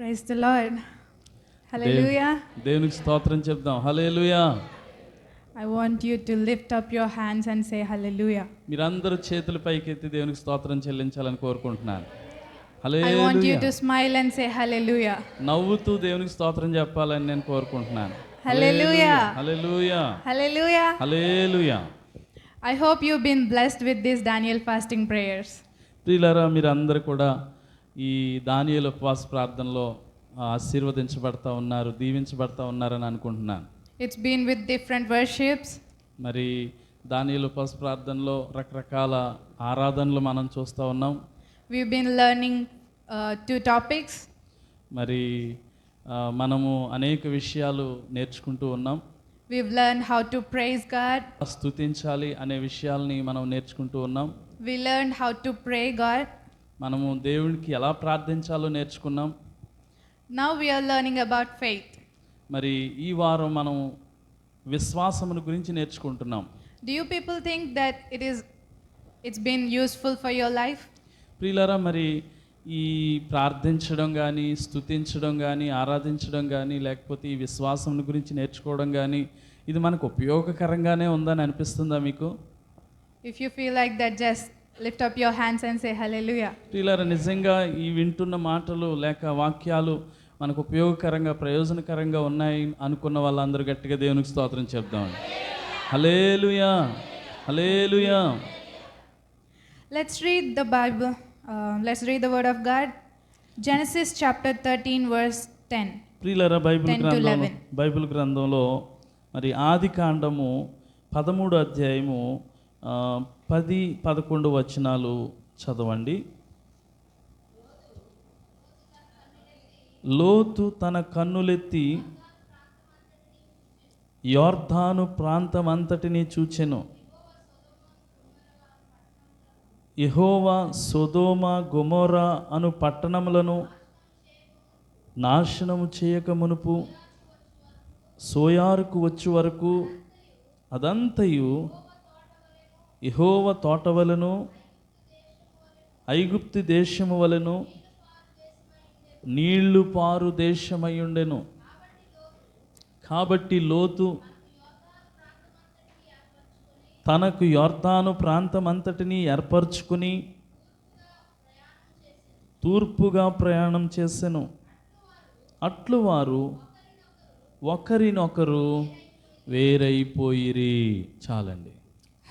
Praise the Lord. Hallelujah. దేవునికి స్తోత్రం చెప్దాం. హల్లెలూయా. I want you to lift up your hands and say hallelujah. మీరందరూ చేతులు పైకెత్తి దేవునికి స్తోత్రం చెల్లించాలని కోరుకుంటున్నాను. I want you hallelujah. to smile and say hallelujah. నవ్వుతూ దేవునికి స్తోత్రం చెప్పాలని నేను కోరుకుంటున్నాను. హల్లెలూయా. హల్లెలూయా. Hallelujah. Hallelujah. I hope you've been blessed with these Daniel fasting prayers. ప్రియులారా, మీరందరూ కూడా ఈ దానియేలు ఉపవాస ప్రార్థనలో ఆశీర్వదించబడతా ఉన్నారు, దీవించబడతా ఉన్నారని అనుకుంటున్నాను. It's been with different worships. మరి దానియేలు ఉపవాస ప్రార్థనలో రకరకాల ఆరాధనలు మనం చూస్తూ ఉన్నాం. We've been learning two topics. మరి మనము అనేక విషయాలు నేర్చుకుంటూ ఉన్నాం. We've learned how to praise God. స్తుతించాలి అనే విషయాల్ని మనం నేర్చుకుంటూ ఉన్నాం. We learned how to pray God. మనము దేవునికి ఎలా ప్రార్థించాలో నేర్చుకున్నాం. Now we are learning about faith. మరి ఈ వారం మనం విశ్వాసమును గురించి నేర్చుకుంటున్నాం. Do you people think that it's been useful for your life? ప్రియులారా, మరి ఈ ప్రార్థించడం కానీ, స్తుతించడం కానీ, ఆరాధించడం కానీ, లేకపోతే ఈ విశ్వాసం గురించి నేర్చుకోవడం కానీ ఇది మనకు ఉపయోగకరంగానే ఉందని అనిపిస్తుందా మీకు? If you feel like that, just lift up your hands and say hallelujah. ప్రియులారా, నిజంగా ఈ వింటున్న మాటలు లేక వాక్యాలు మనకు ఉపయోగకరంగా, ప్రయోజనకరంగా ఉన్నాయి అనుకున్న వాళ్ళందరూ గట్టిగా దేవునికి స్తోత్రం చెప్దామండి. హల్లెలూయా. హల్లెలూయా. Let's read the Bible. Let's read the word of God. Genesis chapter 13 verse 10. ప్రియులారా, 10 to 11. బైబిల్ గ్రంథంలో మరి ఆది కాండము 13 అధ్యాయము 10-11 వచనాలు చదవండి. లోతు తన కన్నులెత్తి యొర్దాను ప్రాంతమంతటిని చూచెను. యెహోవా సొదొమ గొమొర్రా అను పట్టణములను నాశనము చేయక మునుపు సోయారుకు వచ్చు వరకు అదంతయు యెహోవా తోటవలను ఐగుప్తు దేశము వలెను నీళ్లు పారు దేశమయ్యుండెను. కాబట్టి లోతు తనకు యొర్దాను ప్రాంతమంతటిని ఏర్పరచుకుని తూర్పుగా ప్రయాణం చేసెను. అట్లు వారు ఒకరినొకరు వేరైపోయిరి. చాలండి.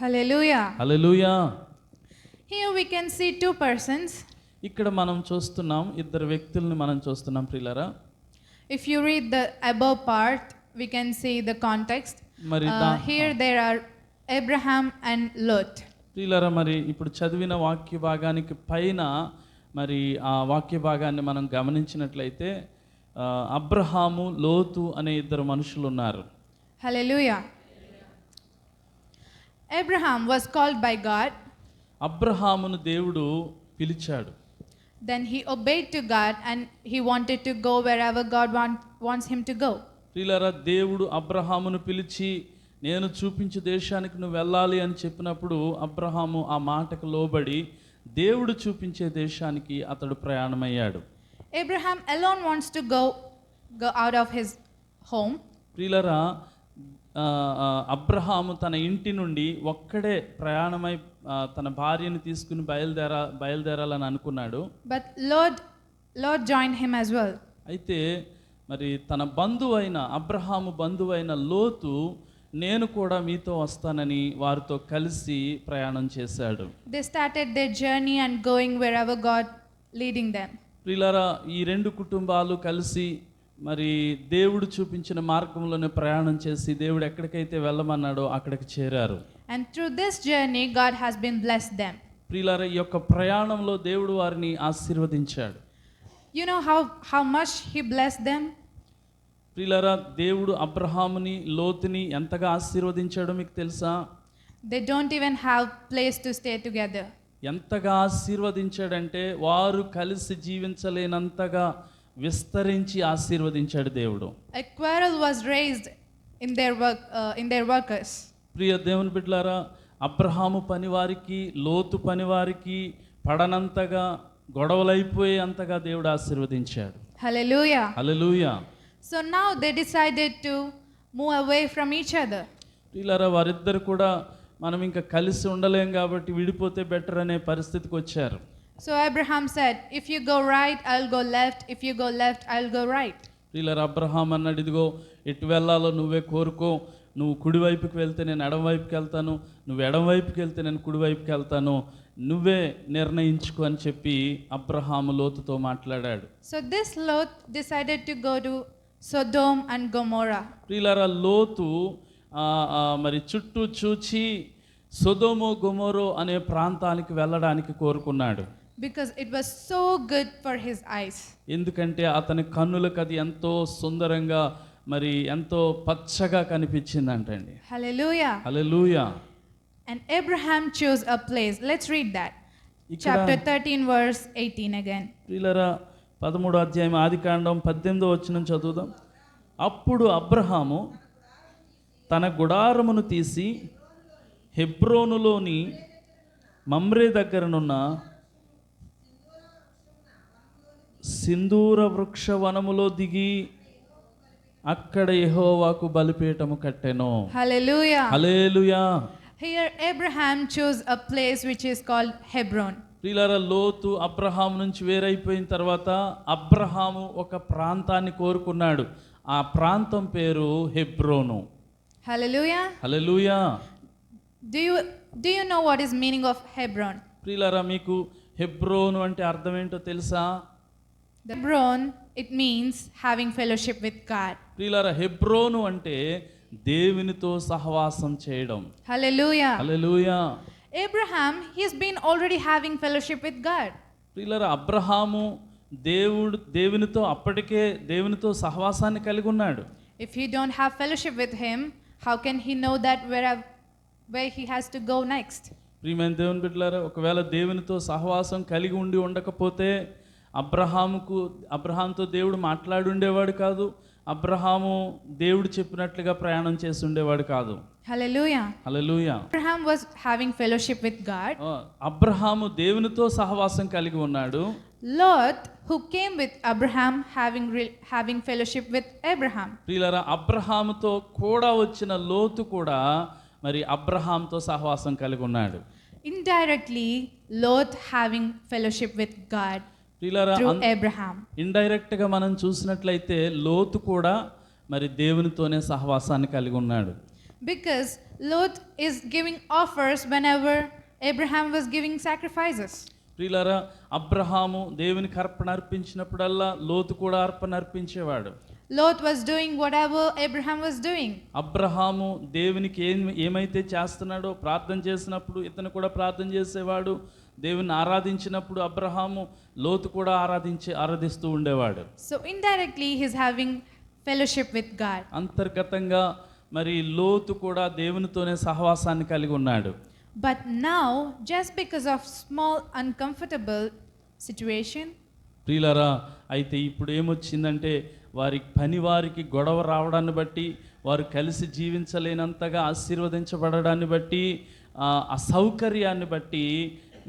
Hallelujah. Hallelujah. Here we can see two persons. ఇక్కడ మనం చూస్తున్నాం, ఇద్దరు వ్యక్తుల్ని మనం చూస్తున్నాం ప్రియులారా. If you read the above part, we can see the context. మరి Here there are Abraham and Lot. ప్రియులారా, మరి ఇప్పుడు చదివిన వాక్య భాగానికి పైన మరి ఆ వాక్య భాగాన్ని మనం గమనించినట్లయితే అబ్రహాము, లోతు అనే ఇద్దరు మనుషులు ఉన్నారు. Hallelujah. Abraham was called by God. అబ్రహామును దేవుడు పిలిచాడు. Then he obeyed to God and he wanted to go wherever God wants him to go. ప్రియులారా, దేవుడు అబ్రహామును పిలిచి నేను చూపించే దేశానికి నువ్వు వెళ్ళాలి అని చెప్పినప్పుడు అబ్రహాము ఆ మాటకు లోబడి దేవుడు చూపించే దేశానికి అతడు ప్రయాణమయ్యాడు. Abraham alone wants to go out of his home. ప్రియులారా, అబ్రహాము తన ఇంటి నుండి ఒక్కడే ప్రయాణమై తన భార్యను తీసుకుని బయలుదేరాలని అనుకున్నాడు. But Lord joined him as well. అయితే మరి తన బంధువైన అబ్రహాము బంధువైన లోతు నేను కూడా మీతో వస్తానని వారితో కలిసి ప్రయాణం చేశాడు. They started their journey and going wherever God leading them. ప్రియులారా, ఈ రెండు కుటుంబాలు కలిసి మరి దేవుడు చూపించిన మార్గంలోనే ప్రయాణం చేసి దేవుడు ఎక్కడికైతే వెళ్ళమన్నాడో అక్కడికి చేరారు. And through this journey God has been blessed them. ప్రియులారా, ఈ యొక్క ప్రయాణంలో దేవుడు వారిని ఆశీర్వదించాడు. You know how much he blessed them? ప్రియులారా, దేవుడు అబ్రహాముని, లోతుని ఎంతగా ఆశీర్వదించాడో మీకు తెలుసా? They don't even have place to stay together. ఎంతగా ఆశీర్వదించాడంటే వారు కలిసి జీవించలేనంతగా విస్తరించి ఆశీర్వదించాడు దేవుడు. A quarrel was raised in their workers. ప్రియ దేవుని బిడ్డలారా, అబ్రహాము పనివారికి, లోతు పనివారికి పడనంతగా, గొడవలైపోయే అంతగా దేవుడు ఆశీర్వదించాడు. Hallelujah. Hallelujah. So now they decided to move away from each other. వీళ్ళారా వారిద్దరు కూడా మనం ఇంకా కలిసి ఉండలేం కాబట్టి విడిపోతే బెటర్ అనే పరిస్థితికి వచ్చారు. So Abraham said, if you go right, I'll go left. If you go left, I'll go right. వీళ్ళారా అబ్రహాం అన్నాడు, ఇదిగో ఎటు వెళ్ళాలో నువ్వే కోరుకో, నువ్వు కుడివైపుకి వెళ్తే నేను ఎడమవైపుకి వెళ్తాను, నువ్వు ఎడమవైపుకి వెళ్తే నేను కుడివైపుకి వెళ్తాను, నువ్వే నిర్ణయించుకో అని చెప్పి అబ్రహాము లోతుతో మాట్లాడాడు. So this Lot decided to go to Sodom and Gomorrah. వీళ్ళారా లోతు మరి చుట్టూ చూచి సొదొము గొమొరో అనే ప్రాంతానికి వెళ్ళడానికి కోరుకున్నాడు. Because it was so good for his eyes. ఎందుకంటే అతని కన్నులకు అది ఎంతో సుందరంగా మరి ఎంతో పచ్చగా కనిపించిందంటండి. Hallelujah. Hallelujah. And Abraham chose a place. Let's read that. Chapter 13 verse 18 again. వీళ్ళరా 13వ అధ్యాయం ఆదికాండం 18వ వచనం చదువుదాం. అప్పుడు అబ్రహాము తన గుడారమును తీసి హెబ్రోనులోని మమ్రే దగ్గరనున్న సింధూర వృక్ష వనములో దిగి అక్కడ యెహోవాకు బలిపీఠము కట్టెను. Hallelujah. Hallelujah. Here Abraham chose a place which is called Hebron. ప్రియులారా లోతు అబ్రహాం నుంచి వేరైపోయిన తర్వాత అబ్రహాము ఒక ప్రాంతాన్ని కోరుకున్నాడు. ఆ ప్రాంతం పేరు హెబ్రోను. Hallelujah. Hallelujah. Do you know what is meaning of Hebron? ప్రియులారా మీకు హెబ్రోను అంటే అర్థం ఏంటో తెలుసా? Hebron, it means having fellowship with God. ప్రియులారా హెబ్రోను అంటే దేవునితో సహవాసం చేయడం. Hallelujah. Hallelujah. Abraham, he's been already having fellowship with God. ప్రియులారా అబ్రహాము దేవునితో అప్పటికే దేవునితో సహవాసాన్ని కలిగి ఉన్నాడు. If he don't have fellowship with him, how can he know that where he has to go next? ప్రియమైన దేవుని బిడ్డలారా ఒకవేళ దేవునితో సహవాసం కలిగి ఉండి ఉండకపోతే అబ్రహాంతో దేవుడు మాట్లాడి ఉండేవాడు కాదు. అబ్రహాము దేవుడు చెప్పినట్లుగా ప్రయాణం చేసి ఉండేవాడు కాదు. Hallelujah. Hallelujah. Abraham was having fellowship with God. Abraham దేవునితో సహవాసం కలిగి ఉన్నాడు. Lot, who came with Abraham, having fellowship with Abraham. ప్రియులారా అబ్రహాముతో కూడా వచ్చిన లోతు కూడా మరి అబ్రహాంతో సహవాసం కలిగి ఉన్నాడు. Indirectly, Lot having fellowship with God ప్రియులారా through Abraham. ఇండైరెక్ట్ గా మనం చూసినట్లయితే లోతు కూడా మరి దేవునితోనే సహవాసాన్ని కలిగి ఉన్నాడు. Because Lot is giving offers whenever Abraham was giving sacrifices. ప్రియులారా అబ్రహాము దేవునికి అర్పణ అర్పించినప్పుడల్లా లోతు కూడా అర్పణ అర్పించేవాడు. Lot was doing whatever Abraham was doing. Abraham దేవునికి ఏమైతే చేస్తున్నాడో ప్రార్థన చేసినప్పుడు ఇతను కూడా ప్రార్థన చేసేవాడు. దేవుని ఆరాధించినప్పుడు అబ్రహాము లోతు కూడా ఆరాధిస్తూ ఉండేవాడు. So indirectly he is having fellowship with God. అంతర్గతంగా మరి లోతు కూడా దేవునితోనే సహవాసాన్ని కలిగి ఉన్నాడు. But now, just because of small uncomfortable situation, ప్రియులారా అయితే ఇప్పుడు ఏమొచ్చిందంటే వారికి గొడవ రావడాన్ని బట్టి వారు కలిసి జీవించలేనంతగా ఆశీర్వదించబడడాన్ని బట్టి అసౌకర్యాన్ని బట్టి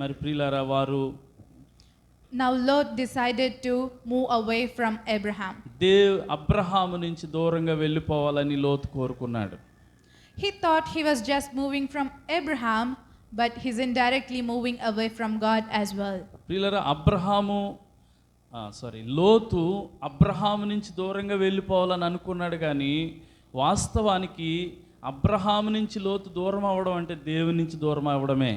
మరి ప్రియులారా వారు now Lot decided to move away from Abraham. Abraham నుంచి దూరంగా వెళ్ళిపోవాలని లోతు కోరుకున్నాడు. He thought he was just moving from Abraham, but he's indirectly moving away from God as well. ప్రియులారా లోతు అబ్రహాము నుంచి దూరంగా వెళ్ళిపోవాలని అనుకున్నాడు కానీ వాస్తవానికి అబ్రహాము నుంచి లోతు దూరం అవ్వడం అంటే దేవుని నుంచి దూరం అవ్వడమే.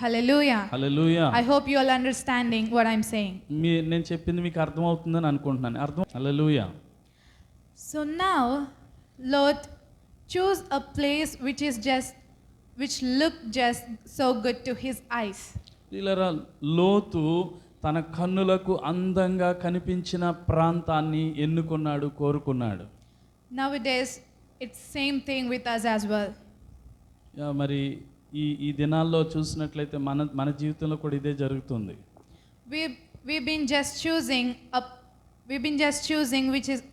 Hallelujah. Hallelujah. I hope you all understanding what I'm saying. నేను చెప్పింది మీకు అర్థమవుతుందని అనుకుంటున్నాను. Hallelujah. So now Lot chose a place which looked just so good to his eyes. ప్రియులారా లోతు తన కన్నులకు అందంగా కనిపించిన ప్రాంతాన్ని ఎన్నుకున్నాడు, కోరుకున్నాడు. Nowadays it's same thing with us as well. మరి ఈ దినాల్లో చూసినట్లయితే మన జీవితంలో కూడా ఇదే జరుగుతుంది. We've been just choosing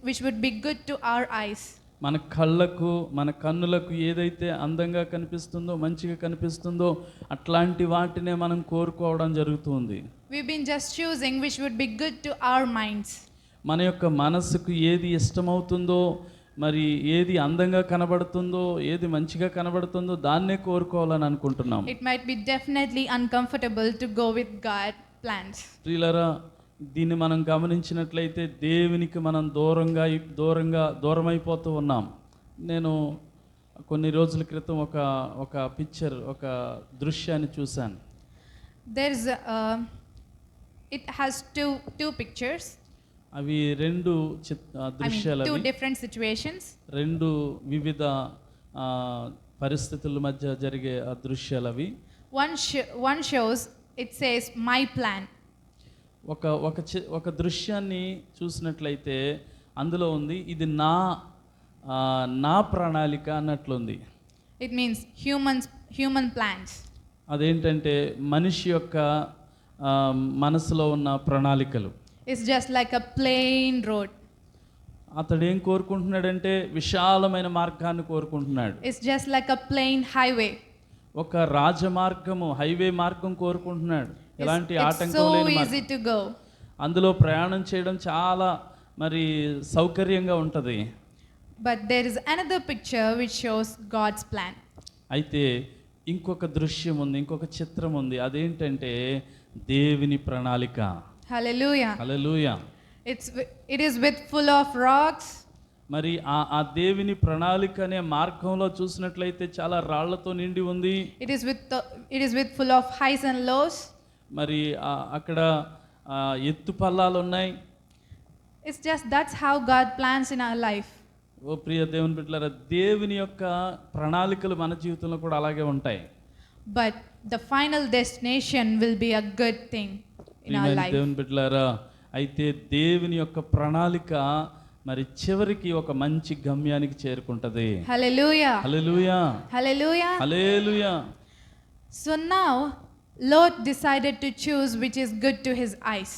which would be good to our eyes. మన కన్నులకు ఏదైతే అందంగా కనిపిస్తుందో మంచిగా కనిపిస్తుందో అట్లాంటి వాటినే మనం కోరుకోవడం జరుగుతుంది. We've been just choosing which would be good to our minds. మన యొక్క మనసుకు ఏది ఇష్టమవుతుందో, మరి ఏది అందంగా కనబడుతుందో, ఏది మంచిగా కనబడుతుందో దాన్నే కోరుకోవాలని అనుకుంటున్నాం. It might be definitely uncomfortable to go with God's plans. ప్రియులారా, దీన్ని మనం గమనించినట్లయితే దేవునికి మనం దూరమైపోతూ ఉన్నాం. నేను కొన్ని రోజుల క్రితం ఒక పిక్చర్, ఒక దృశ్యాన్ని చూశాను. It has two pictures. అవి రెండు దృశ్యాలు, two different situations. రెండు వివిధ పరిస్థితుల మధ్య జరిగే ఆ దృశ్యాలు అవి. One shows, it says my plan. ఒక దృశ్యాన్ని చూసినట్లయితే అందులో ఉంది, ఇది నా ప్రణాళిక అన్నట్లుంది. It means human plans. అదేంటంటే మనిషి యొక్క మనసులో ఉన్న ప్రణాళికలు. It's just like a plain road. అతడు ఏం కోరుకుంటున్నాడంటే విశాలమైన మార్గాన్ని కోరుకుంటున్నాడు. It's just like a plain highway. ఒక రాజమార్గము, హైవే మార్గం కోరుకుంటున్నాడు. ఎలాంటి ఆటంకం లేని మార్గం. It's so easy to go. అందులో ప్రయాణం చేయడం చాలా మరి సౌకర్యంగా ఉంటది. But there is another picture which shows God's plan. అయితే ఇంకొక దృశ్యం ఉంది, ఇంకొక చిత్రం ఉంది. అదేంటంటే దేవుని ప్రణాళిక. Hallelujah. Hallelujah. It is with full of rocks. మరి ఆ దేవుని ప్రణాళిక అనే మార్గంలో చూసినట్లయితే చాలా రాళ్లతో నిండి ఉంది. It is with full of highs and lows. మరి అక్కడ ఎత్తు పల్లాలు ఉన్నాయి. It's just that's how God plans in our life. ఓ ప్రియ దేవుని బిడ్డలారా, దేవుని యొక్క ప్రణాళికలు మన జీవితంలో కూడా అలాగే ఉంటాయి. But the final destination will be a good thing in our life. దేవుని బిడ్డలారా, అయితే దేవుని యొక్క ప్రణాళిక మరి చివరికి ఒక మంచి గమ్యానికి చేరుకుంటది. Hallelujah. Hallelujah. Hallelujah. Hallelujah. So now Lot decided to choose which is good to his eyes.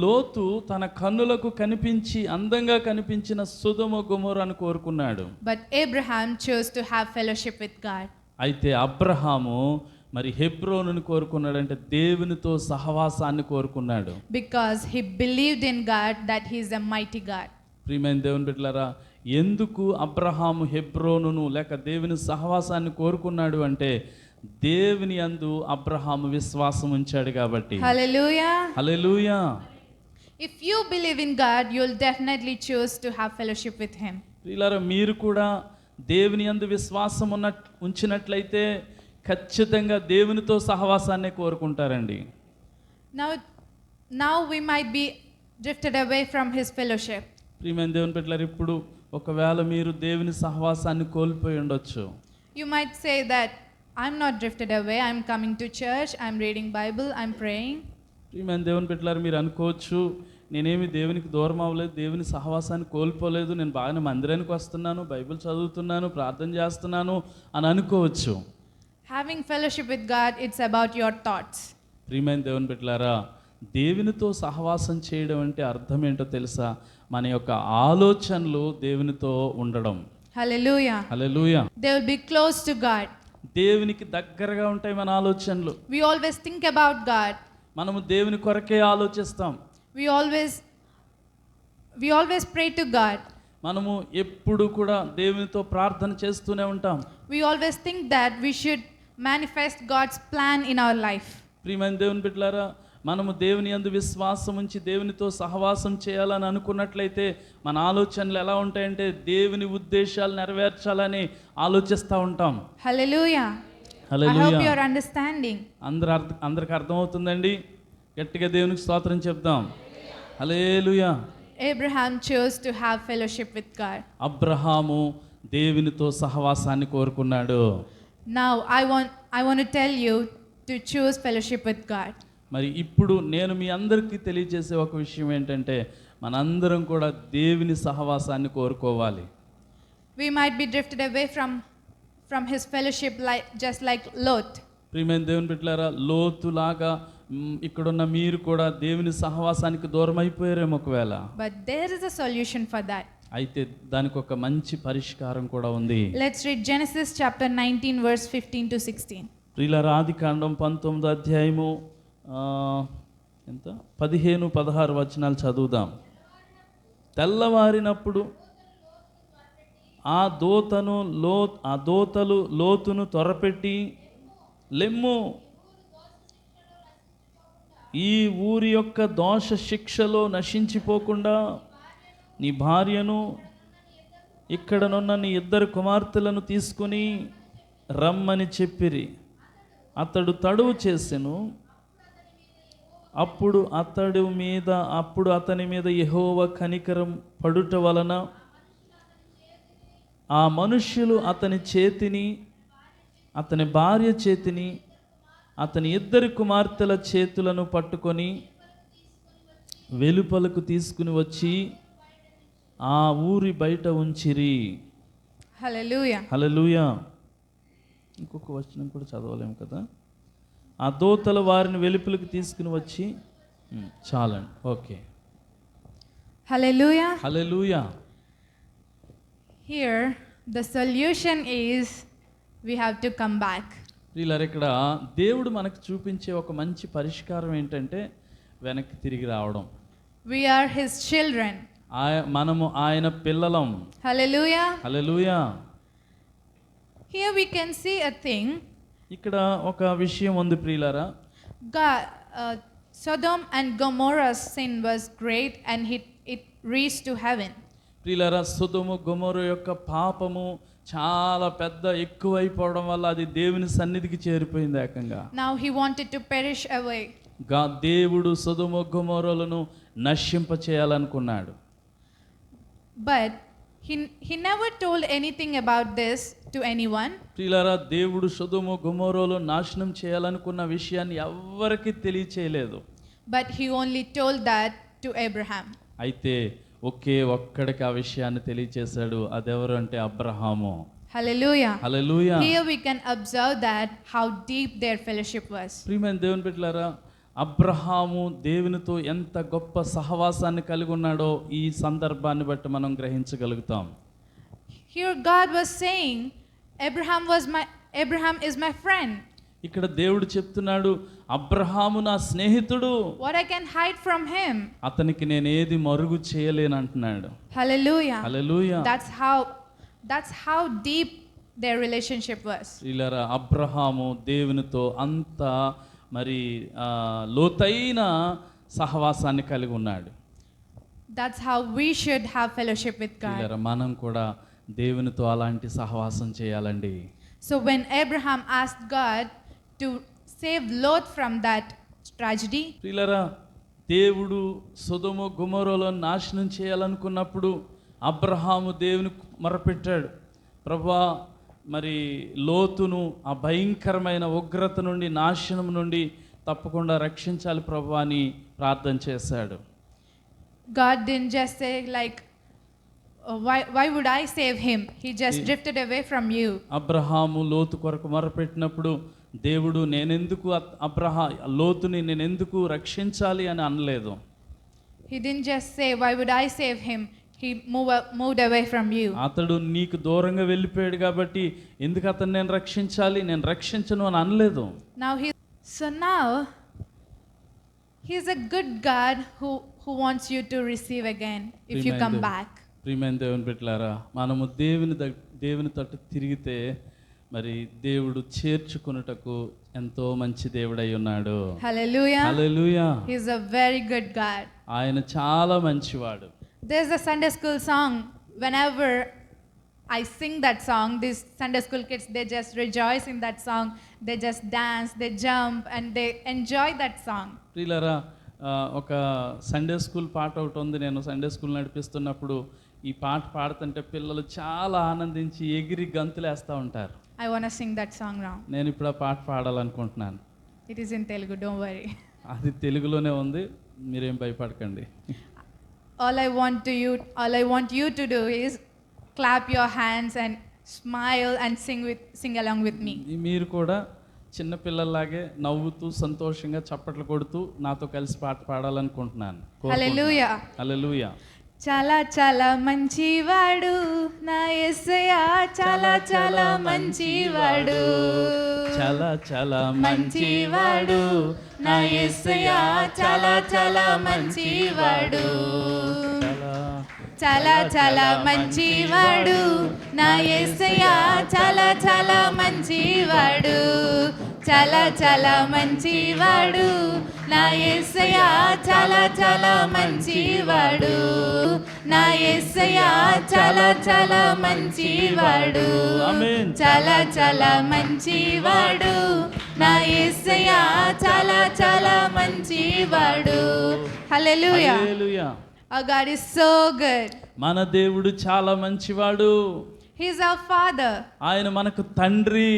లోతు తన కన్నులకు కనిపించి అందంగా కనిపించిన సొదొమ గొమొర్రాను కోరుకున్నాడు. But Abraham chose to have fellowship with God. అయితే అబ్రహాము మరి హెబ్రోనును కోరుకున్నాడంటే దేవునితో సహవాసాన్ని కోరుకున్నాడు. Because he believed in God that he is a mighty God. ప్రియమైన దేవుని బిడ్డలారా, ఎందుకు అబ్రహాము హెబ్రోనును లేక దేవుని సహవాసాన్ని కోరుకున్నాడు అంటే దేవుని యందు అబ్రహాము విశ్వాసం ఉంచాడు కాబట్టి. Hallelujah. Hallelujah. If you believe in God, you'll definitely choose to have fellowship with him. ప్రియులారా, మీరు కూడా దేవుని యందు విశ్వాసం ఉంచినట్లయితే ఖచ్చితంగా దేవునితో సహవాసాన్ని కోరుకుంటారండి. Now we might be drifted away from his fellowship. ప్రియమైన దేవుని బిడ్డలారా, ఇప్పుడు ఒకవేళ మీరు దేవుని సహవాసాన్ని కోల్పోయి ఉండొచ్చు. You might say that I'm not drifted away. I'm coming to church. I'm reading Bible. I'm praying. ప్రియమైన దేవుని బిడ్డలారా, మీరు అనుకోవచ్చు, నేనేమి దేవునికి దూరం అవ్వలేదు, దేవుని సహవాసాన్ని కోల్పోలేదు, నేను బాగానే మందిరానికి వస్తున్నాను, బైబిల్ చదువుతున్నాను, ప్రార్థన చేస్తున్నాను అని అనుకోవచ్చు. Having fellowship with God, it's about your thoughts. ప్రియమైన దేవుని బిడ్డలారా, దేవునితో సహవాసం చేయడం అంటే అర్థం ఏంటో తెలుసా? మన యొక్క ఆలోచనలు దేవునితో ఉండడం. Hallelujah. Hallelujah. They will be close to God. దేవునికి దగ్గరగా ఉంటాయి మన ఆలోచనలు. We always think about God. మనము దేవుని కొరకే ఆలోచిస్తాం. We always pray to God. మనము ఎప్పుడు కూడా దేవునితో ప్రార్థన చేస్తూనే ఉంటాం. We always think that we should manifest God's plan in our life. ప్రియమైన దేవుని బిడ్డలారా, మనము దేవుని యందు విశ్వాసం ఉంచి దేవునితో సహవాసం చేయాలని అనుకున్నట్లయితే మన ఆలోచనలు ఎలా ఉంటాయంటే దేవుని ఉద్దేశాలు నెరవేర్చాలని ఆలోచిస్తూ ఉంటాం. Hallelujah. Hallelujah. I hope you are understanding. అందరికి అర్థమవుతుందండి? గట్టిగా దేవునికి స్తోత్రం చెప్దాం. హల్లెలూయా. Abraham chose to have fellowship with God. Abraham దేవునితో సహవాసాన్ని కోరుకున్నాడు. Now I want to tell you to choose fellowship with God. మరి ఇప్పుడు నేను మీ అందరికీ తెలియజేసే ఒక విషయం ఏంటంటే మనందరం కూడా దేవుని సహవాసాన్ని కోరుకోవాలి. We might be drifted away from his fellowship just like Lot. ప్రియమైన దేవుని బిడ్డలారా, లోతులాగా ఇక్కడున్న మీరు కూడా దేవుని సహవాసానికి దూరం అయిపోయారేమో ఒకవేళ. But there is a solution for that. అయితే దానికి ఒక మంచి పరిష్కారం కూడా ఉంది. Let's read Genesis chapter 19 verse 15 to 16. ప్రియులారా, ఆదికాండం 19వ అధ్యాయము 15-16 వచనాలు చదువుదాం. తెల్లవారినప్పుడు ఆ దోతలు లోతును త్వరపెట్టి, లెమ్ము, ఈ ఊరి యొక్క దోష శిక్షలో నశించిపోకుండా నీ భార్యను ఇక్కడనున్న నీ 2 కుమార్తెలను తీసుకుని రమ్మని చెప్పిరి. అతడు తడువు చేసెను. అప్పుడు అతని మీద యెహోవా కనికరం పడుట వలన ఆ మనుష్యులు అతని చేతిని, అతని భార్య చేతిని, అతని 2 కుమార్తెల చేతులను పట్టుకొని వెలుపలకు తీసుకుని వచ్చి ఆ ఊరి బయట ఉంచిరి. Hallelujah. హల్లెలూయా. ఇంకొక వచనం కూడా చదవలేము కదా. ఆ దూతలు వారిని వెలుపలకు తీసుకుని వచ్చి, చాలండి, okay. Hallelujah. Hallelujah. Here the solution is we have to come back. వీళ్ళ ఇక్కడ దేవుడు మనకు చూపించే ఒక మంచి పరిష్కారం ఏంటంటే వెనక్కి తిరిగి రావడం. We are his children. మనము ఆయన పిల్లలం. Hallelujah. Hallelujah. Here we can see a thing. ఇక్కడ ఒక విషయం ఉంది ప్రియులారా. Sodom and Gomorrah's sin was great and it reached to heaven. ప్రియులారా, సొదొమ గొమొర్రా యొక్క పాపము చాలా ఎక్కువైపోవడం వల్ల అది దేవుని సన్నిధికి చేరిపోయింది ఏకంగా. Now he wanted to perish away. దేవుడు సొదొమ గొమొర్రాలను నశింప చేయాలనుకున్నాడు. But he never told anything about this to anyone. ప్రియులారా, దేవుడు సొదొమ గొమొర్రాలను నాశనం చేయాలనుకున్న విషయాన్ని ఎవ్వరికీ తెలియచేయలేదు. But he only told that to Abraham. అయితే ఒక్కడికి ఆ విషయాన్ని తెలియచేశాడు. అదెవరు అంటే Abraham. Hallelujah. Hallelujah. Here we can observe that how deep their fellowship was. ప్రియమైన దేవుని బిడ్డలారా, అబ్రహాము దేవునితో ఎంత గొప్ప సహవాసాన్ని కలిగి ఉన్నాడో ఈ సందర్భాన్ని బట్టి మనం గ్రహించగలుగుతాం. Here God was saying Abraham is my friend. ఇక్కడ దేవుడు చెప్తున్నాడు, అబ్రహాము నా స్నేహితుడు. What I can hide from him? అతనికి నేను ఏది మరుగు చేయలేను అంటున్నాడు. Hallelujah. Hallelujah. That's how deep their relationship was. ఇలారా అబ్రహాము దేవునితో అంత లోతైన సహవాసాన్ని కలిగి ఉన్నాడు. That's how we should have fellowship with God. ఇలారా మనం కూడా దేవునితో అలాంటి సహవాసం చేయాలండి. So when Abraham asked God to save Lot from that tragedy, ప్రియులారా, దేవుడు సొదొమ గొమొర్రాలను నాశనం చేయాలనుకున్నప్పుడు అబ్రహాము దేవుని మొరపెట్టాడు. ప్రభువా, లోతును ఆ భయంకరమైన ఉగ్రత నుండి, నాశనం నుండి తప్పకుండా రక్షించాలి ప్రభువా అని ప్రార్థన చేశాడు. God didn't just say like, why would I save him? He just drifted away from you. Abraham లోతు కొరకు మొరపెట్టినప్పుడు దేవుడు లోతుని నేనెందుకు రక్షించాలి అని అనలేదు. He didn't just say, why would I save him? He moved away from you. అతడు నీకు దూరంగా వెళ్ళిపోయాడు కాబట్టి ఎందుకు అతన్ని నేను రక్షించాలి, నేను రక్షించను అని అనలేదు. Now he's a good God who wants you to receive again if you come back. ప్రియమైన దేవుని బిడ్డలారా, మనము దేవుని తట్టు తిరిగితే దేవుడు చేర్చుకొనుటకు ఎంతో మంచి దేవుడై ఉన్నాడు. Hallelujah. Hallelujah. He's a very good God. ఆయన చాలా మంచివాడు. There's a Sunday school song. Whenever I sing that song, these Sunday school kids, they just rejoice in that song. They just dance, they jump, and they enjoy that song. ప్రియులారా, ఒక Sunday school పాట ఒకటి ఉంది. నేను Sunday school నడిపిస్తున్నప్పుడు ఈ పాట పాడుతుంటే పిల్లలు చాలా ఆనందించి ఎగిరి గంతులేస్తూ ఉంటారు. I want to sing that song now. నేను ఇప్పుడు ఆ పాట పాడాలనుకుంటున్నాను. It is in Telugu, don't worry. అది తెలుగులోనే ఉంది, మీరేం భయపడకండి. All I want you to do is clap your hands and smile and sing along with me. మీరు కూడా చిన్న పిల్లల్లాగే నవ్వుతూ సంతోషంగా చప్పట్లు కొడుతూ నాతో కలిసి పాట పాడాలనుకుంటున్నాను. హల్లెలూయా. హల్లెలూయా. చాలా చాలా మంచివాడు నా యేసయ్య, చాలా చాలా మంచివాడు, చాలా చాలా మంచివాడు నా యేసయ్య, చాలా చాలా మంచివాడు, చాలా చాలా మంచివాడు నా యేసయ్య, చాలా చాలా మంచివాడు, చాలా చాలా మంచివాడు నా యేసయ్య, చాలా చాలా మంచివాడు, నా యేసయ్య చాలా చాలా మంచివాడు, ఆమేన్. చాలా చాలా మంచివాడు నా యేసయ్య, చాలా చాలా మంచివాడు. హల్లెలూయా. హల్లెలూయా. Our God is so good. మన దేవుడు చాలా మంచివాడు. He is our Father. ఆయన మనకు తండ్రి.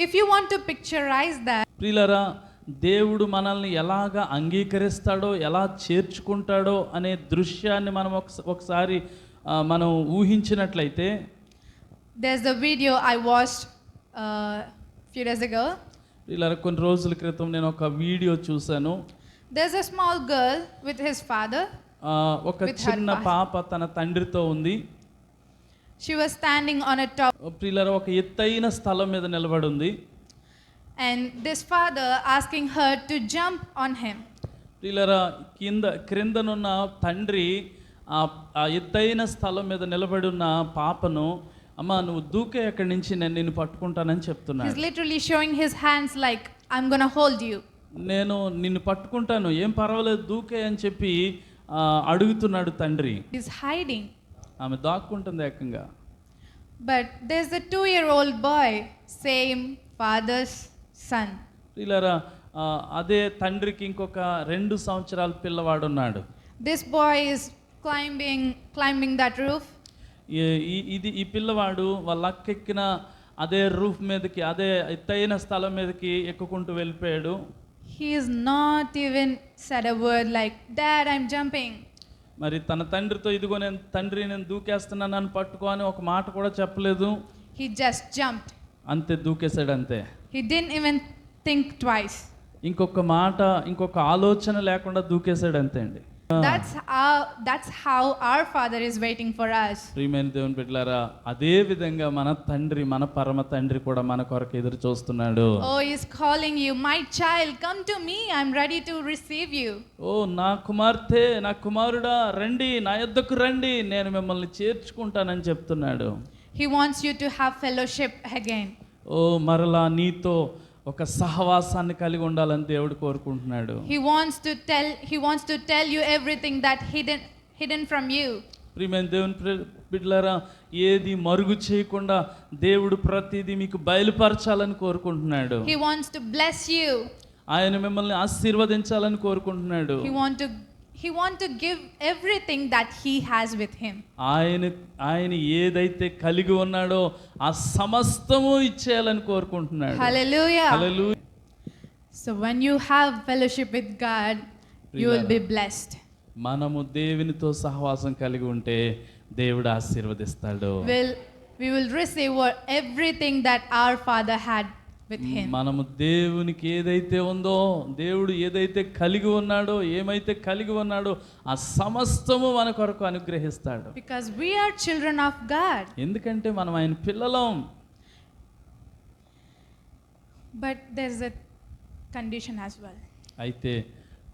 If you want to picturize that, ప్రియులారా, దేవుడు మనల్ని ఎలాగా అంగీకరిస్తాడో, ఎలా చేర్చుకుంటాడో అనే దృశ్యాన్ని మనం ఒకసారి మనం ఊహించినట్లయితే, there's a video I watched few days ago. ప్రియులారా, కొన్ని రోజుల క్రితం నేను ఒక వీడియో చూశాను. There's a small girl with his father. ఒక చిన్న పాప తన తండ్రితో ఉంది. She was standing on a top. ప్రియులారా, ఒక ఎత్తైన స్థలం మీద నిలబడి ఉంది. And this father asking her to jump on him. ప్రియులారా, క్రిందనున్న తండ్రి ఆ ఎత్తైన స్థలం మీద నిలబడి ఉన్న పాపను, అమ్మా నువ్వు దూకే అక్కడి నుంచి నేను నిన్ను పట్టుకుంటానని చెప్తున్నాడు. He's literally showing his hands like, I'm gonna hold you. నేను నిన్ను పట్టుకుంటాను, ఏం పర్వాలేదు దూకే అని చెప్పి అడుగుతున్నాడు తండ్రి. He's hiding. ఆమె దాక్కుంటుంది ఏకంగా. But there's a 2-year-old boy, same father's son. ప్రియులారా, అదే తండ్రికి ఇంకొక 2 సంవత్సరాల పిల్లవాడు ఉన్నాడు. This boy is climbing that roof. ఈ పిల్లవాడు వాళ్ళ అక్కెక్కిన అదే రూఫ్ మీదకి, అదే ఎత్తైన స్థలం మీదకి ఎక్కుకుంటూ వెళ్ళిపోయాడు. He is not even said a word like, Dad, I'm jumping. మరి తన తండ్రితో, ఇదిగో నేను దూకేస్తున్నాను, నన్ను పట్టుకో అని ఒక మాట కూడా చెప్పలేదు. He just jumped. అంతే, దూకేశాడు అంతే. He didn't even think twice. ఇంకొక ఆలోచన లేకుండా దూకేశాడు అంతే అండి. That's how our Father is waiting for us. ప్రియమైన దేవుని బిడ్డలారా, అదే విధంగా మన తండ్రి, మన పరమ తండ్రి కూడా మన కొరకు ఎదురు చూస్తున్నాడు. Oh, he's calling you, my child, come to me, I'm ready to receive you. ఓ నా కుమార్తె, నా కుమారుడా, రండి, నా యొద్దకు రండి, నేను మిమ్మల్ని చేర్చుకుంటానని చెప్తున్నాడు. He wants you to have fellowship again. ఓ మరలా నీతో ఒక సహవాసాన్ని కలిగి ఉండాలని దేవుడు కోరుకుంటున్నాడు. He wants to tell you everything that hidden from you. ప్రియమైన దేవుని బిడ్డలారా, ఏది మరుగు చేయకుండా దేవుడు ప్రతిదీ మీకు బయలుపరచాలని కోరుకుంటున్నాడు. He wants to bless you. ఆయన మిమ్మల్ని ఆశీర్వదించాలని కోరుకుంటున్నాడు. He want to give everything that he has with him. ఆయన ఏదైతే కలిగి ఉన్నాడో ఆ సమస్తము ఇచ్చేయాలని కోరుకుంటున్నాడు. Hallelujah. Hallelujah. So when you have fellowship with God, you will be blessed. మనము దేవునితో సహవాసం కలిగి ఉంటే దేవుడు ఆశీర్వదిస్తాడు. We will receive everything that our Father had with him. మనము దేవునికి ఏదైతే ఉందో, దేవుడు ఏదైతే కలిగి ఉన్నాడో, ఏమైతే కలిగి ఉన్నాడో ఆ సమస్తము మన కొరకు అనుగ్రహిస్తాడు. Because we are children of God. ఎందుకంటే మనం ఆయన పిల్లలం. But there's a condition as well. అయితే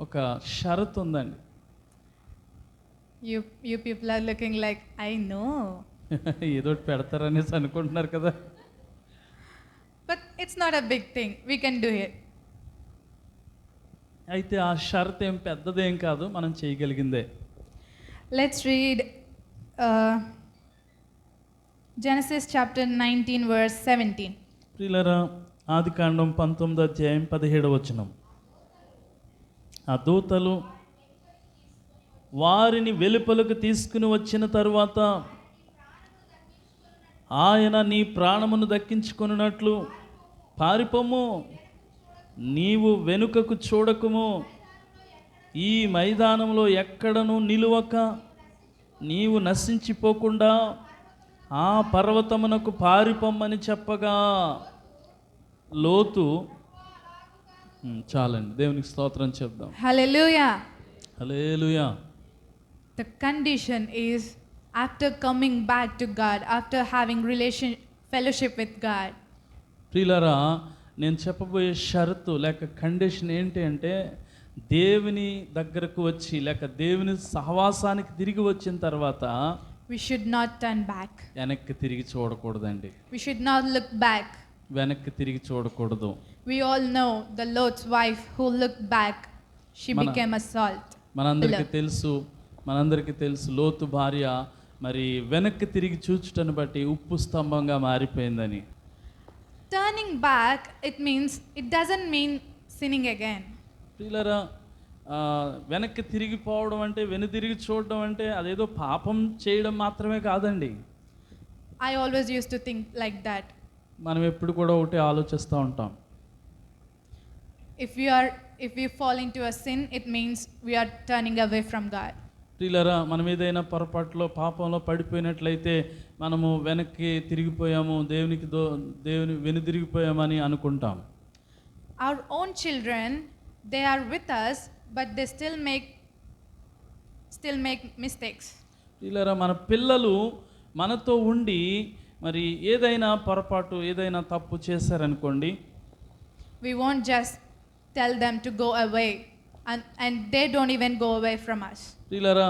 ఒక షరతు ఉందండి. You people are looking like, I know. ఏదో పెడతారనేసి అనుకుంటున్నారు కదా. But it's not a big thing. We can do it. అయితే ఆ షరత్ ఏం పెద్దదేం కాదు, మనం చేయగలిగిందే. Let's read Genesis chapter 19 verse 17. ప్రియులారా, ఆదికాండం 19వ అధ్యాయం 17వ వచనం. ఆ దూతలు వారిని వెలుపలకు తీసుకుని వచ్చిన తరువాత ఆయన నీ ప్రాణమును దక్కించుకొనున్నట్లు పారిపోము, నీవు వెనుకకు చూడకుము, ఈ మైదానంలో ఎక్కడను నిలువక నీవు నశించిపోకుండా ఆ పర్వతమునకు పారిపోమ్మని చెప్పగా లోతు, చాలండి, దేవునికి స్తోత్రం చెప్దాం. Hallelujah. Hallelujah. The condition is after coming back to God, after having fellowship with God. ప్రియులారా, నేను చెప్పబోయే షరతు లేక కండిషన్ ఏంటి అంటే, దేవుని దగ్గరకు వచ్చి లేక దేవుని సహవాసానికి తిరిగి వచ్చిన తర్వాత we should not turn back. వెనక్కి తిరిగి చూడకూడదండి. We should not look back. వెనక్కి తిరిగి చూడకూడదు. We all know the Lot's wife who looked back, she became a salt. మనందరికీ తెలుసు లోతు భార్య మరి వెనక్కి తిరిగి చూచుటను బట్టి ఉప్పు స్తంభంగా మారిపోయిందని. Turning back, it doesn't mean sinning again. ప్రియులారా, వెనక్కి తిరిగిపోవడం అంటే వెనుదిరిగి చూడడం అంటే అదేదో పాపం చేయడం మాత్రమే కాదండి. I always used to think like that. మనం ఎప్పుడు కూడా ఒకటే ఆలోచిస్తూ ఉంటాం. If we fall into a sin, it means we are turning away from God. ప్రియులారా, మనం ఏదైనా పొరపాటులో పాపంలో పడిపోయినట్లయితే మనము వెనక్కి తిరిగిపోయాము, దేవుని వెనుదిరిగిపోయామని అనుకుంటాం. Our own children, they are with us, but they still make mistakes. ప్రియులారా, మన పిల్లలు మనతో ఉండి మరి ఏదైనా పొరపాటు ఏదైనా తప్పు చేశారనుకోండి, we won't just tell them to go away, and they don't even go away from us. ప్రియులారా,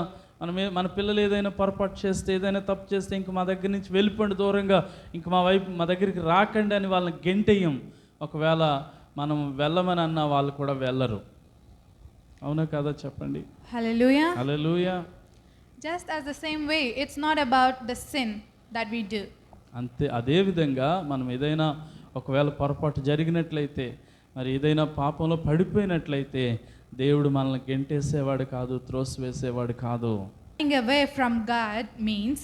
మన పిల్లలు ఏదైనా పొరపాటు చేస్తే ఏదైనా తప్పు చేస్తే ఇంక మా దగ్గర నుంచి వెళ్ళిపోండి దూరంగా, ఇంక మా దగ్గరికి రాకండి అని వాళ్ళని గెంటేయం. ఒకవేళ మనం వెళ్ళమని అన్న వాళ్ళు కూడా వెళ్ళరు. అవునా కదా చెప్పండి. Hallelujah. Hallelujah. Just as the same way, it's not about the sin that we do. అంతే అదే విధంగా మనం ఏదైనా ఒకవేళ పొరపాటు జరిగినట్లయితే మరి ఏదైనా పాపంలో పడిపోయినట్లయితే దేవుడు మనల్ని గెంటేసేవాడు కాదు, త్రోసివేసేవాడు కాదు. Turning away from God means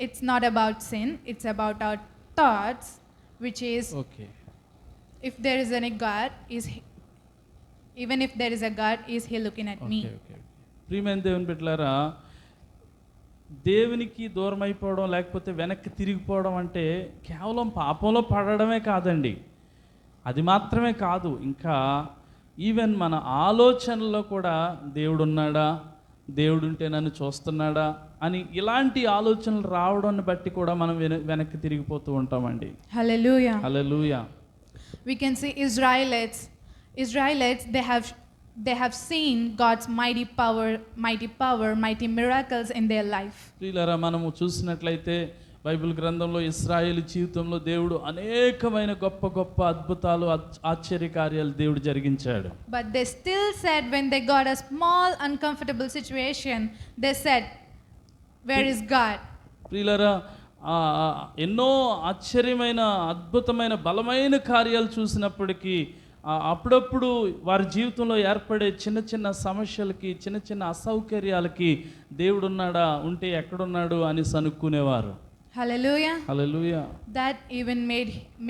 it's not about sin, it's about our thoughts, which is okay. if there is any God, even if there is a God, is he looking at me? Okay. ప్రియమైన దేవుని బిడ్డలారా, దేవునికి దూరం అయిపోవడం లేకపోతే వెనక్కి తిరిగిపోవడం అంటే కేవలం పాపంలో పడడమే కాదండి, అది మాత్రమే కాదు. ఇంకా ఈవెన్ మన ఆలోచనల్లో కూడా దేవుడు ఉన్నాడా, దేవుడు ఉంటే నన్ను చూస్తున్నాడా అని ఇలాంటి ఆలోచనలు రావడాన్ని బట్టి కూడా మనం వెనక్కి తిరిగిపోతూ ఉంటామండి. Hallelujah. Hallelujah. We can see Israelites, they have seen God's mighty power, mighty miracles in their life. ప్రియులారా, మనము చూసినట్లయితే బైబిల్ గ్రంథంలో ఇశ్రాయేలు జీవితంలో దేవుడు అనేకమైన గొప్ప గొప్ప అద్భుతాలు ఆశ్చర్య కార్యాలు దేవుడు జరిగించాడు. But they still said, when they got a small uncomfortable situation, they said, where is God? ప్రియులారా, ఎన్నో ఆశ్చర్యమైన అద్భుతమైన బలమైన కార్యాలు చూసినప్పటికీ అప్పుడప్పుడు వారి జీవితంలో ఏర్పడే చిన్న చిన్న సమస్యలకి చిన్న చిన్న అసౌకర్యాలకి దేవుడు ఉన్నాడా, ఉంటే ఎక్కడున్నాడు అని అనుకునేవారు. Hallelujah. Hallelujah. That even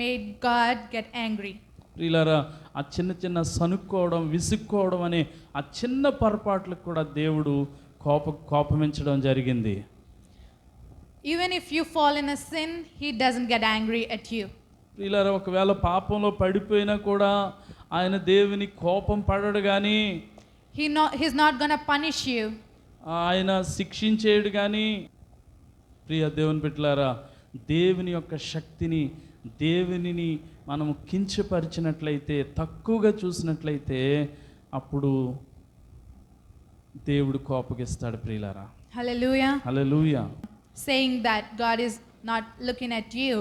made God get angry. ప్రియులారా, ఆ చిన్న చిన్న సనుక్కోవడం విసుక్కోవడం అనే ఆ చిన్న పొరపాట్లకు కూడా దేవుడు కోపమించడం జరిగింది. Even if you fall in a sin, he doesn't get angry at you. ప్రియులారా, ఒకవేళ పాపంలో పడిపోయినా కూడా ఆయన దేవుని కోపం పడడు కానీ he's not gonna punish you. ఆయన శిక్షించేడు కానీ. ప్రియ దేవుని బిడ్డలారా, దేవుని యొక్క శక్తిని దేవునిని మనము కించపరిచినట్లయితే తక్కువగా చూసినట్లయితే అప్పుడు దేవుడు కోపగిస్తాడు. ప్రియులారా, Hallelujah. Hallelujah. Saying that God is not looking at you,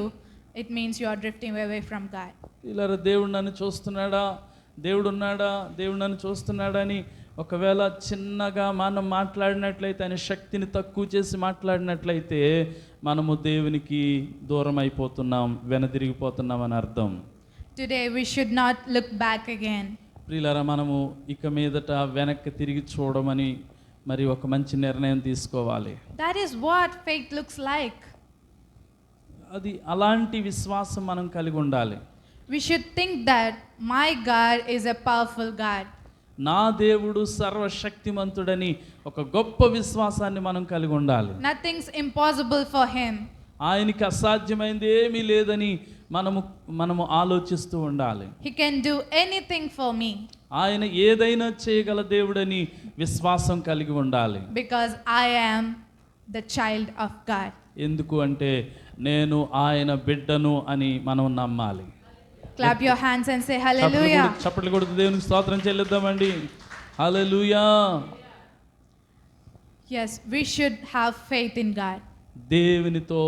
it means you are drifting away from God. ప్రియులారా, దేవుడు నన్ను చూస్తున్నాడా, దేవుడు ఉన్నాడా, దేవుడు నన్ను చూస్తున్నాడా అని ఒకవేళ చిన్నగా మనం మాట్లాడినట్లయితే, ఆయన శక్తిని తక్కువ చేసి మాట్లాడినట్లయితే మనము దేవునికి దూరం అయిపోతున్నాం, వెనదిరిగిపోతున్నాం అని అర్థం. Today we should not look back again. ప్రియులారా, మనము ఇక మీదట వెనక్కి తిరిగి చూడమని మరి ఒక మంచి నిర్ణయం తీసుకోవాలి. That is what faith looks like. అది అలాంటి విశ్వాసం మనం కలిగి ఉండాలి. We should think that my God is a powerful God. నా దేవుడు సర్వశక్తిమంతుడని ఒక గొప్ప విశ్వాసాన్ని మనం కలిగి ఉండాలి. Nothing's impossible for him. ఆయనకి అసాధ్యమైంది ఏమీ లేదని మనము ఆలోచిస్తూ ఉండాలి. He can do anything for me. ఆయన ఏదైనా చేయగల దేవుడని విశ్వాసం కలిగి ఉండాలి. Because I am the child of God. ఎందుకు అంటే నేను ఆయన బిడ్డను అని మనం నమ్మాలి. Clap your hands and say hallelujah. చప్పట్లు కొడుతూ దేవునికి స్తోత్రం చెల్లిద్దామండి. హల్లెలూయా. Yes, we should have faith in God. దేవునితో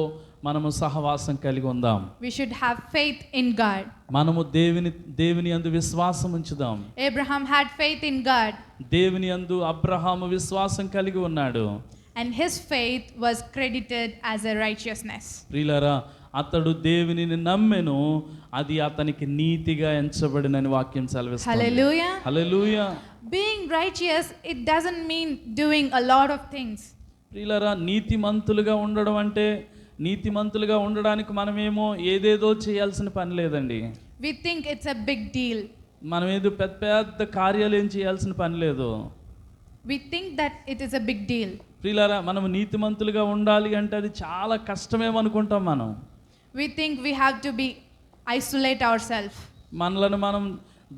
మనము సహవాసం కలిగి ఉందాం. We should have faith in God. మనము దేవుని యందు విశ్వాసం ఉంచుదాం. Abraham had faith in God, దేవుని యందు అబ్రహాము విశ్వాసం కలిగి ఉన్నాడు. and his faith was credited as a righteousness. ప్రియులారా, అతడు దేవునిని నమ్మెను, అది అతనికి నీతిగా ఎంచబడినని వాక్యం సెలవిస్తుంది. Hallelujah. Hallelujah. Being righteous, it doesn't mean doing a lot of things. ప్రియులారా, నీతిమంతులుగా ఉండడం అంటే, నీతిమంతులుగా ఉండడానికి మనమేమో ఏదేదో చేయాల్సిన పని లేదండి. We think it's a big deal. మనం ఏదో పెద్ద పెద్ద కార్యాలు ఏం చేయాల్సిన పని లేదు. We think that it is a big deal. ప్రియులారా, మనం నీతిమంతులుగా ఉండాలి అంటే అది చాలా కష్టమేమో అనుకుంటాం మనం. We think we have to isolate ourselves. మనలను మనం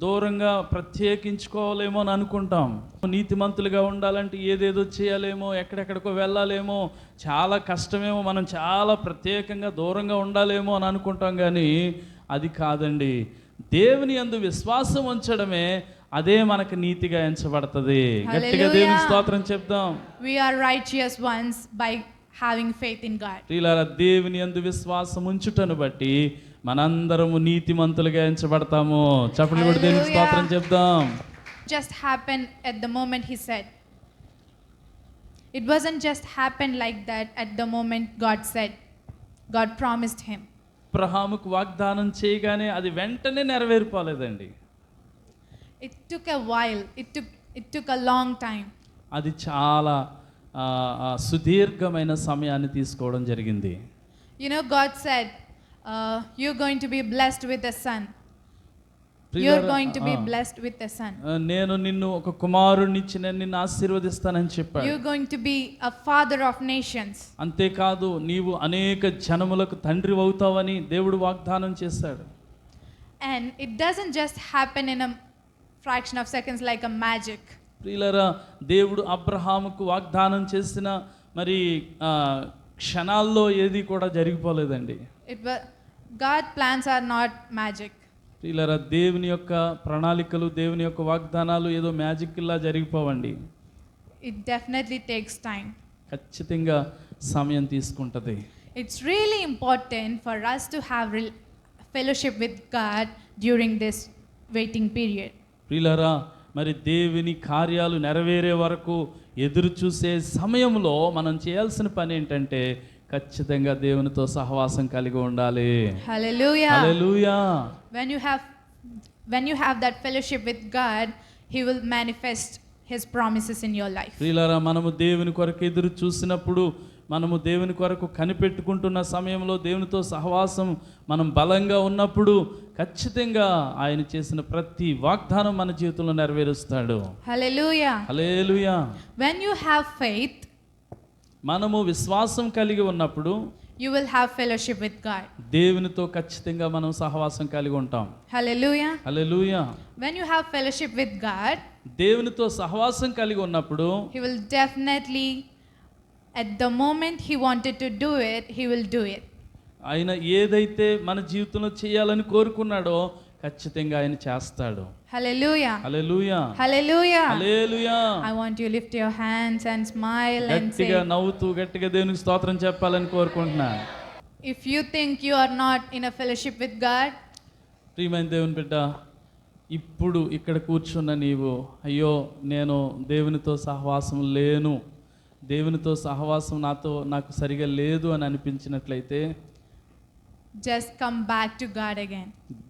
దూరంగా ప్రత్యేకించుకోవాలేమో అని అనుకుంటాం. నీతిమంతులుగా ఉండాలంటే ఏదేదో చేయాలేమో, ఎక్కడెక్కడికో వెళ్ళాలేమో, చాలా కష్టమేమో, మనం చాలా ప్రత్యేకంగా దూరంగా ఉండాలేమో అని అనుకుంటాం. కానీ అది కాదండి. దేవుని యందు విశ్వాసం ఉంచడమే అదే మనకు నీతిగా ఎంచబడుతుంది. గట్టిగా దేవుని స్తోత్రం చెప్దాం. We are righteous ones by having faith in God. ప్రియులారా, దేవుని యందు విశ్వాసం ఉంచుటను బట్టి మనందరము నీతిమంతులుగా ఎంచబడతాము. చప్పట్లు కొట్టి దేవునికి స్తోత్రం చెప్దాం. Just happened at the moment he said. It wasn't just happened like that at the moment God said. God promised him. అబ్రహాముకు వాగ్దానం చేయగానే అది వెంటనే నెరవేరిపోలేదండి. It took a while. It took a long time. అది చాలా సుదీర్ఘమైన సమయాన్ని తీసుకోవడం జరిగింది. You know, God said, you're going to be blessed with a son. You're going to be blessed with a son. నేను నిన్ను ఒక కుమారుడిని ఇచ్చి నేను నిన్ను ఆశీర్వదిస్తానని చెప్పాడు. You're going to be a father of nations. అంతేకాదు, నీవు అనేక జనములకు తండ్రి అవుతావని దేవుడు వాగ్దానం చేశాడు. And it doesn't just happen in a fraction of seconds like a magic. ప్రియులారా, దేవుడు అబ్రహాముకు వాగ్దానం చేసిన మరి క్షణాల్లో ఏది కూడా జరిగిపోలేదండి. God plans are not magic. ప్రియులారా, దేవుని యొక్క ప్రణాళికలు, దేవుని యొక్క వాగ్దానాలు ఏదో మ్యాజిక్ లా జరిగిపోవండి. It definitely takes time. ఖచ్చితంగా సమయం తీసుకుంటది. It's really important for us to have fellowship with God during this waiting period. ప్రియులారా, మరి దేవుని కార్యాలు నెరవేరే వరకు ఎదురు చూసే సమయంలో మనం చేయాల్సిన పని ఏంటంటే ఖచ్చితంగా దేవునితో సహవాసం కలిగి ఉండాలి. Hallelujah. Hallelujah. When you have that fellowship with God, he will manifest his promises in your life. ప్రియులారా, మనము దేవుని కొరకు ఎదురు చూసినప్పుడు, మనము దేవుని కొరకు కనిపెట్టుకుంటున్న సమయంలో, దేవునితో సహవాసం మనం బలంగా ఉన్నప్పుడు ఖచ్చితంగా ఆయన చేసిన ప్రతి వాగ్దానం మన జీవితంలో నెరవేరుస్తాడు. Hallelujah. Hallelujah. When you have faith, మనము విశ్వాసం కలిగి ఉన్నప్పుడు you will have fellowship with God. దేవునితో ఖచ్చితంగా మనం సహవాసం కలిగి ఉంటాం. Hallelujah. Hallelujah. When you have fellowship with God, దేవునితో సహవాసం కలిగి ఉన్నప్పుడు he will definitely, at the moment he wanted to do it, he will do it. ఆయన ఏదైతే మన జీవితంలో చేయాలని కోరుకున్నాడో ఖచ్చితంగా ఆయన చేస్తాడు. Hallelujah. Hallelujah. Hallelujah. Hallelujah. I want you to lift your hands and smile and say, గట్టిగా నవ్వుతూ గట్టిగా దేవునికి స్తోత్రం చెప్పాలని కోరుకుంటున్నా. if you think you are not in a fellowship with God, ప్రియమైన దేవుని బిడ్డ, ఇప్పుడు ఇక్కడ కూర్చున్న నీవు, అయ్యో నేను దేవునితో సహవాసం లేను, దేవునితో సహవాసం నాకు సరిగా లేదు అని అనిపించినట్లయితే just come back to God again.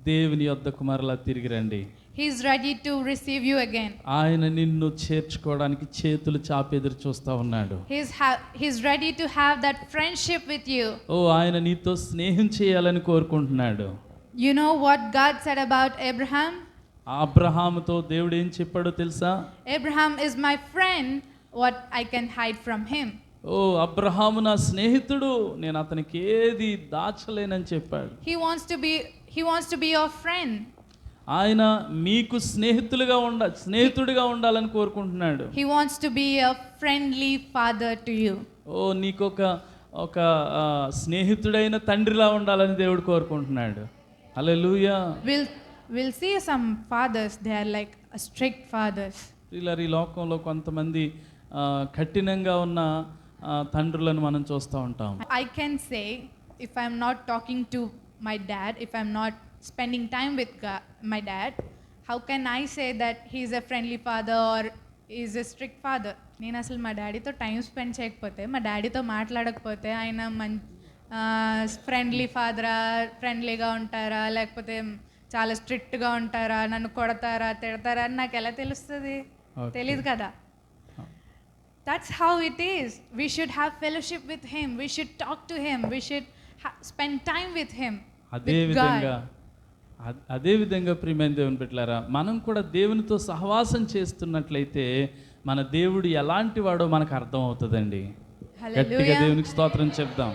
దేవుని యొద్దకు మరలా తిరిగి రండి. He is ready to receive you again. ఆయన నిన్ను చేర్చుకోవడానికి చేతులు చాపి ఎదురు చూస్తా ఉన్నాడు. He's ready to have that friendship with you. ఆయన నీతో స్నేహం చేయాలని కోరుకుంటున్నాడు. You know what God said about Abraham? అబ్రహాముతో దేవుడు ఏం చెప్పాడో తెలుసా? Abraham is my friend, what I can hide from him. Abraham నా స్నేహితుడు, నేను అతనికి ఏది దాచలేనని చెప్పాడు. He wants to be your friend. ఆయన మీకు స్నేహితుడిగా ఉండాలని కోరుకుంటున్నాడు. He wants to be a friendly father to you. నీకు ఒక స్నేహితుడైన తండ్రిలా ఉండాలని దేవుడు కోరుకుంటున్నాడు. హల్లెలూయా. We'll see some fathers, they are like strict fathers. ప్రియులారా, ఈ లోకంలో కొంతమంది కఠినంగా ఉన్న తండ్రులను మనం చూస్తూ ఉంటాం. I can say, if I'm not talking to my dad, if I'm not spending time with my dad, how can I say that he's a friendly father or he's a strict father? నేను అసలు మా డాడీతో time spend చేయకపోతే, మా డాడీతో మాట్లాడకపోతే ఆయన friendly ఫాదరా, ఫ్రెండ్లీగా ఉంటారా, లేకపోతే చాలా స్ట్రిక్ట్గా ఉంటారా, నన్ను కొడతారా, తిడతారా అని నాకు ఎలా తెలుస్తుంది? తెలీదు కదా. That's how it is. We should have fellowship with him. We should talk to him. We should spend time with him. అదే విధంగా ప్రియమైన దేవుని బిడ్డలారా, మనం కూడా దేవునితో సహవాసం చేస్తున్నట్లయితే మన దేవుడు ఎలాంటి వాడో మనకు అర్థం అవుతుందండి. గట్టిగా దేవునికి స్తోత్రం చెప్దాం.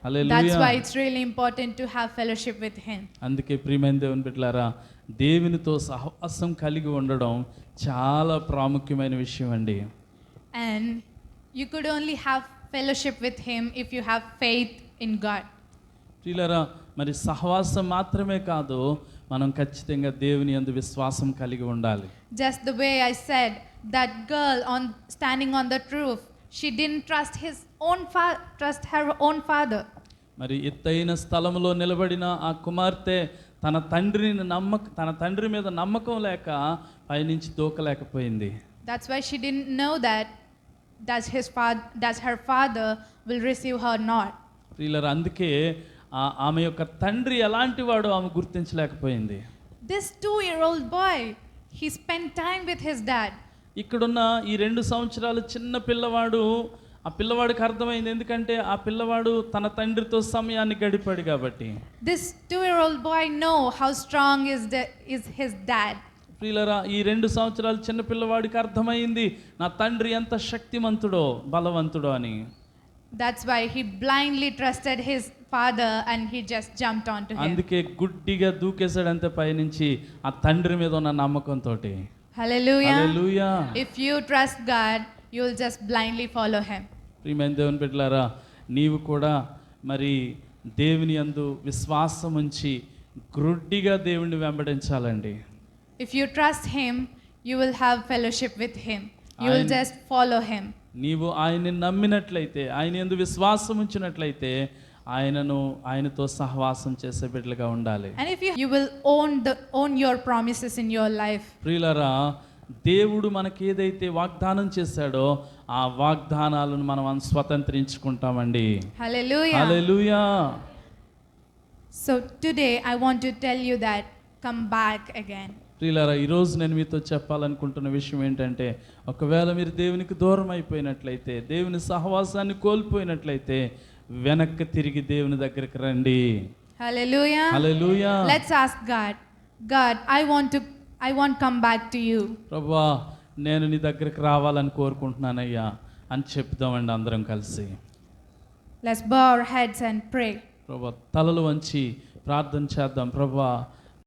హల్లెలూయా. That's why it's really important to have fellowship with him. అందుకే ప్రియమైన దేవుని బిడ్డలారా, దేవునితో సహవాసం కలిగి ఉండడం చాలా ప్రాముఖ్యమైన విషయం అండి. And you could only have fellowship with him if you have faith in God. ప్రియులారా, మరి సహవాసం మాత్రమే కాదు, మనం ఖచ్చితంగా దేవుని యందు విశ్వాసం కలిగి ఉండాలి. Just the way I said, that girl standing on the roof, she didn't trust her own father. మరి ఎత్తైన స్థలంలో నిలబడిన ఆ కుమార్తె తన తండ్రి మీద నమ్మకం లేక పైనుంచి దూకలేకపోయింది. That's why she didn't know that does her father will receive her not. ప్రియులారా, అందుకే ఆమె యొక్క తండ్రి ఎలాంటి వాడో ఆమె గుర్తించలేకపోయింది. This 2-year-old boy, he spent time with his dad. ఇక్కడున్న ఈ 2 సంవత్సరాలు చిన్న పిల్లవాడు, ఆ పిల్లవాడికి అర్థమైంది, ఎందుకంటే ఆ పిల్లవాడు తన తండ్రితో సమయాన్ని గడిపాడు కాబట్టి. This 2-year-old boy know how strong is his dad. ప్రియులారా, ఈ 2 సంవత్సరాలు చిన్న పిల్లవాడికి అర్థమైంది నా తండ్రి ఎంత శక్తిమంతుడో, బలవంతుడో అని. That's why he blindly trusted his father and he just jumped onto him. అందుకే గుడ్డిగా దూకేశాడంతే పైనుంచి ఆ తండ్రి మీద ఉన్న నమ్మకంతోటి. Hallelujah. Hallelujah. If you trust God, you will just blindly follow him. ప్రియమైన దేవుని బిడ్డలారా, నీవు కూడా మరి దేవుని యందు విశ్వాసం ఉంచి గుడ్డిగా దేవుణ్ణి వెంబడించాలండి. If you trust him, you will have fellowship with him. You will just follow him. నీవు ఆయన్ని నమ్మినట్లయితే, ఆయన యందు విశ్వాసం ఉంచినట్లయితే ఆయనతో సహవాసం చేసే బిడ్డలుగా ఉండాలి. And if you will own your promises in your life. ప్రియులారా, దేవుడు మనకి ఏదైతే వాగ్దానం చేశాడో ఆ వాగ్దానాలను మనం స్వతంత్రించుకుంటామండి. Hallelujah. Hallelujah. So today I want to tell you that come back again. ప్రియులారా, ఈరోజు నేను మీతో చెప్పాలనుకుంటున్న విషయం ఏంటంటే, ఒకవేళ మీరు దేవునికి దూరం అయిపోయినట్లయితే, దేవుని సహవాసాన్ని కోల్పోయినట్లయితే వెనక్కి తిరిగి దేవుని దగ్గరికి రండి. Hallelujah. Hallelujah. Let's ask God. God, I want come back to you. ప్రభువా, నేను నీ దగ్గరికి రావాలని కోరుకుంటున్నానయ్యా అని చెప్దామండి అందరం కలిసి. Let's bow our heads and pray. ప్రభువా, తలలు వంచి ప్రార్థన చేద్దాం. ప్రభువా,